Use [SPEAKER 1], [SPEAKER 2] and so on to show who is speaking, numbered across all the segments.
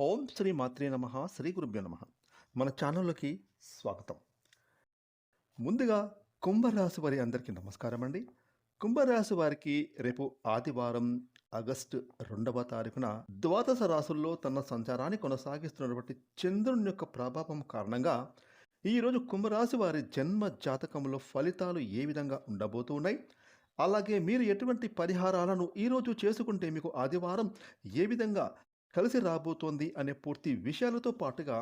[SPEAKER 1] ఓం శ్రీ మాత్రే నమ శ్రీ గురుభ్యో నమ. మన ఛానల్లోకి స్వాగతం. ముందుగా కుంభరాశి వారి అందరికీ నమస్కారం అండి. కుంభరాశి వారికి రేపు ఆదివారం ఆగస్టు 2వ తారీఖున ద్వాదశ రాశుల్లో తన సంచారాన్ని కొనసాగిస్తున్నటువంటి చంద్రుని యొక్క ప్రభావం కారణంగా ఈరోజు కుంభరాశి వారి జన్మ జాతకంలో ఫలితాలు ఏ విధంగా ఉండబోతూ ఉన్నాయి, అలాగే మీరు ఎటువంటి పరిహారాలను ఈరోజు చేసుకుంటే మీకు ఆదివారం ఏ విధంగా కలిసి రాబోతోంది అనే పూర్తి విషయాలతో పాటుగా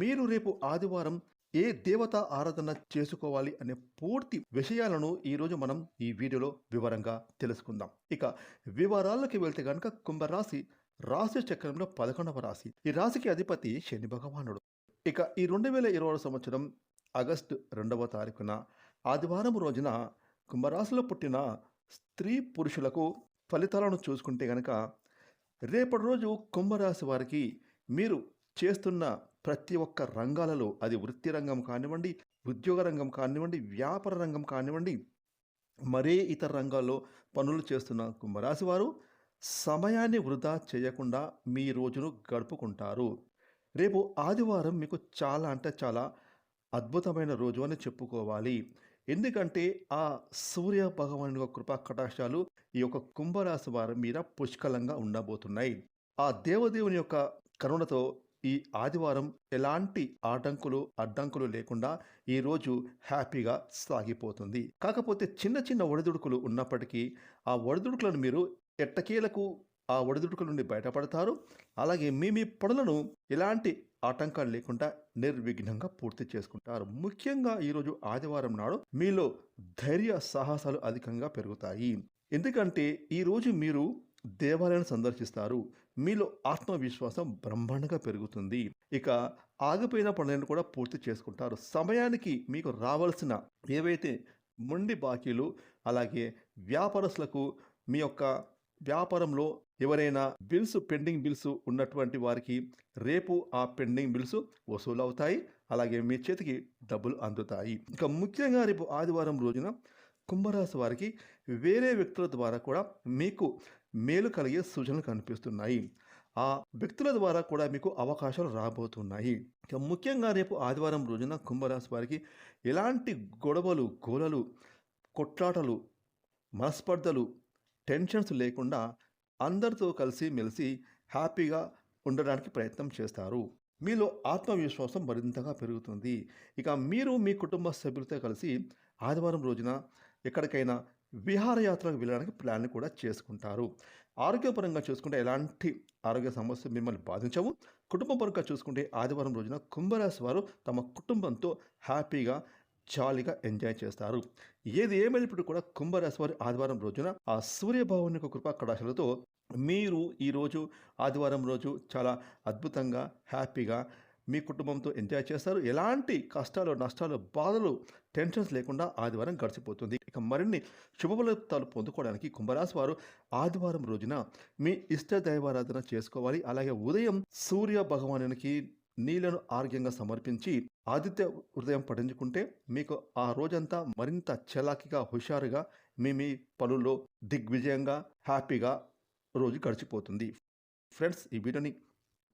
[SPEAKER 1] మీరు రేపు ఆదివారం ఏ దేవత ఆరాధన చేసుకోవాలి అనే పూర్తి విషయాలను ఈరోజు మనం ఈ వీడియోలో వివరంగా తెలుసుకుందాం. ఇక వివరాల్లోకి వెళ్తే కనుక కుంభరాశి రాశి చక్రంలో 11వ రాశి. ఈ రాశికి అధిపతి శని భగవానుడు. ఇక ఈ 2020 సంవత్సరం ఆగస్టు 2వ తారీఖున ఆదివారం రోజున కుంభరాశిలో పుట్టిన స్త్రీ పురుషులకు ఫలితాలను చూసుకుంటే గనక రేపటి రోజు కుంభరాశి వారికి మీరు చేస్తున్న ప్రతి ఒక్క రంగాలలో, అది వృత్తి రంగం కానివ్వండి, ఉద్యోగ రంగం కానివ్వండి, వ్యాపార రంగం కానివ్వండి, మరే ఇతర రంగాల్లో పనులు చేస్తున్న కుంభరాశి వారు సమయాన్ని వృధా చేయకుండా మీ రోజును గడుపుకుంటారు. రేపు ఆదివారం మీకు చాలా అంటే చాలా అద్భుతమైన రోజు అని చెప్పుకోవాలి. ఎందుకంటే ఆ సూర్య భగవానుని యొక్క కృపా కటాక్షాలు ఈ యొక్క కుంభరాశి వారి మీద పుష్కలంగా ఉండబోతున్నాయి. ఆ దేవదేవుని యొక్క కరుణతో ఈ ఆదివారం ఎలాంటి అడ్డంకులు లేకుండా ఈరోజు హ్యాపీగా సాగిపోతుంది. కాకపోతే చిన్న చిన్న ఒడిదుడుకులు ఉన్నప్పటికీ ఆ ఒడిదుడుకులను మీరు ఎట్టకేలకు ఆ ఒడిదుడుకుల నుండి బయటపడతారు. అలాగే మీ పనులను ఎలాంటి ఆటంకాలు లేకుండా నిర్విఘ్నంగా పూర్తి చేసుకుంటారు. ముఖ్యంగా ఈరోజు ఆదివారం నాడు మీలో ధైర్య సాహసాలు అధికంగా పెరుగుతాయి. ఎందుకంటే ఈరోజు మీరు దేవాలయాన్ని సందర్శిస్తారు. మీలో ఆత్మవిశ్వాసం బ్రహ్మాండంగా పెరుగుతుంది. ఇక ఆగిపోయిన పనులను కూడా పూర్తి చేసుకుంటారు. సమయానికి మీకు రావాల్సిన ఏవైతే మొండి బాకీలు, అలాగే వ్యాపారస్తులకు మీ యొక్క వ్యాపారంలో ఎవరైనా పెండింగ్ బిల్స్ ఉన్నటువంటి వారికి రేపు ఆ పెండింగ్ బిల్స్ వసూలవుతాయి. అలాగే మీ చేతికి డబ్బులు అందుతాయి. ఇక ముఖ్యంగా రేపు ఆదివారం రోజున కుంభరాశి వారికి వేరే వ్యక్తుల ద్వారా కూడా మీకు మేలు కలిగే సూచనలు కనిపిస్తున్నాయి. ఆ వ్యక్తుల ద్వారా కూడా మీకు అవకాశాలు రాబోతున్నాయి. ఇక ముఖ్యంగా రేపు ఆదివారం రోజున కుంభరాశి వారికి ఎలాంటి గోలలు, కొట్లాటలు, మనస్పర్ధలు, టెన్షన్స్ లేకుండా అందరితో కలిసి మెలిసి హ్యాపీగా ఉండడానికి ప్రయత్నం చేస్తారు. మీలో ఆత్మవిశ్వాసం మరింతగా పెరుగుతుంది. ఇక మీరు మీ కుటుంబ సభ్యులతో కలిసి ఆదివారం రోజున ఎక్కడికైనా విహారయాత్రకు వెళ్ళడానికి ప్లాన్ కూడా చేసుకుంటారు. ఆరోగ్యపరంగా చూసుకుంటే ఎలాంటి ఆరోగ్య సమస్యలు మిమ్మల్ని బాధించవు. కుటుంబపరంగా చూసుకుంటే ఆదివారం రోజున కుంభరాశి వారు తమ కుటుంబంతో హ్యాపీగా జాలీగా ఎంజాయ్ చేస్తారు. ఏది ఏమైనప్పుడు కూడా కుంభరాశి వారి ఆదివారం రోజున ఆ సూర్యభగవానుని యొక్క కృపా కటాక్షాలతో మీరు ఈరోజు ఆదివారం రోజు చాలా అద్భుతంగా హ్యాపీగా మీ కుటుంబంతో ఎంజాయ్ చేస్తారు. ఎలాంటి కష్టాలు, నష్టాలు, బాధలు, టెన్షన్స్ లేకుండా ఆదివారం గడిచిపోతుంది. ఇక మరిన్ని శుభఫలితాలు పొందుకోవడానికి కుంభరాశి వారు ఆదివారం రోజున మీ ఇష్ట దైవారాధన చేసుకోవాలి. అలాగే ఉదయం సూర్య భగవానునికి నీళ్లను ఆరోగ్యంగా సమర్పించి ఆదిత్య హృదయం పఠించుకుంటే మీకు ఆ రోజంతా మరింత చలాకీగా, హుషారుగా మీ పనుల్లో దిగ్విజయంగా హ్యాపీగా రోజు గడిచిపోతుంది. ఫ్రెండ్స్, ఈ వీడియోని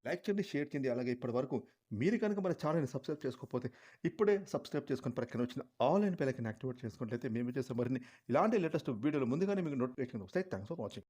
[SPEAKER 1] లైక్ చేయండి, షేర్ చేయండి. అలాగే ఇప్పటి వరకు మీరు కనుక మన ఛానల్ని సబ్స్క్రైబ్ చేసుకోకపోతే ఇప్పుడే సబ్స్క్రైబ్ చేసుకొని పక్కన వచ్చిన all and bell icon activate చేసుకున్నట్లయితే మేము చేసే మరిన్ని ఇలాంటి లేటెస్ట్ వీడియోలు ముందుగానే మీకు నోటిఫికేషన్ వస్తాయి. Thanks for watching.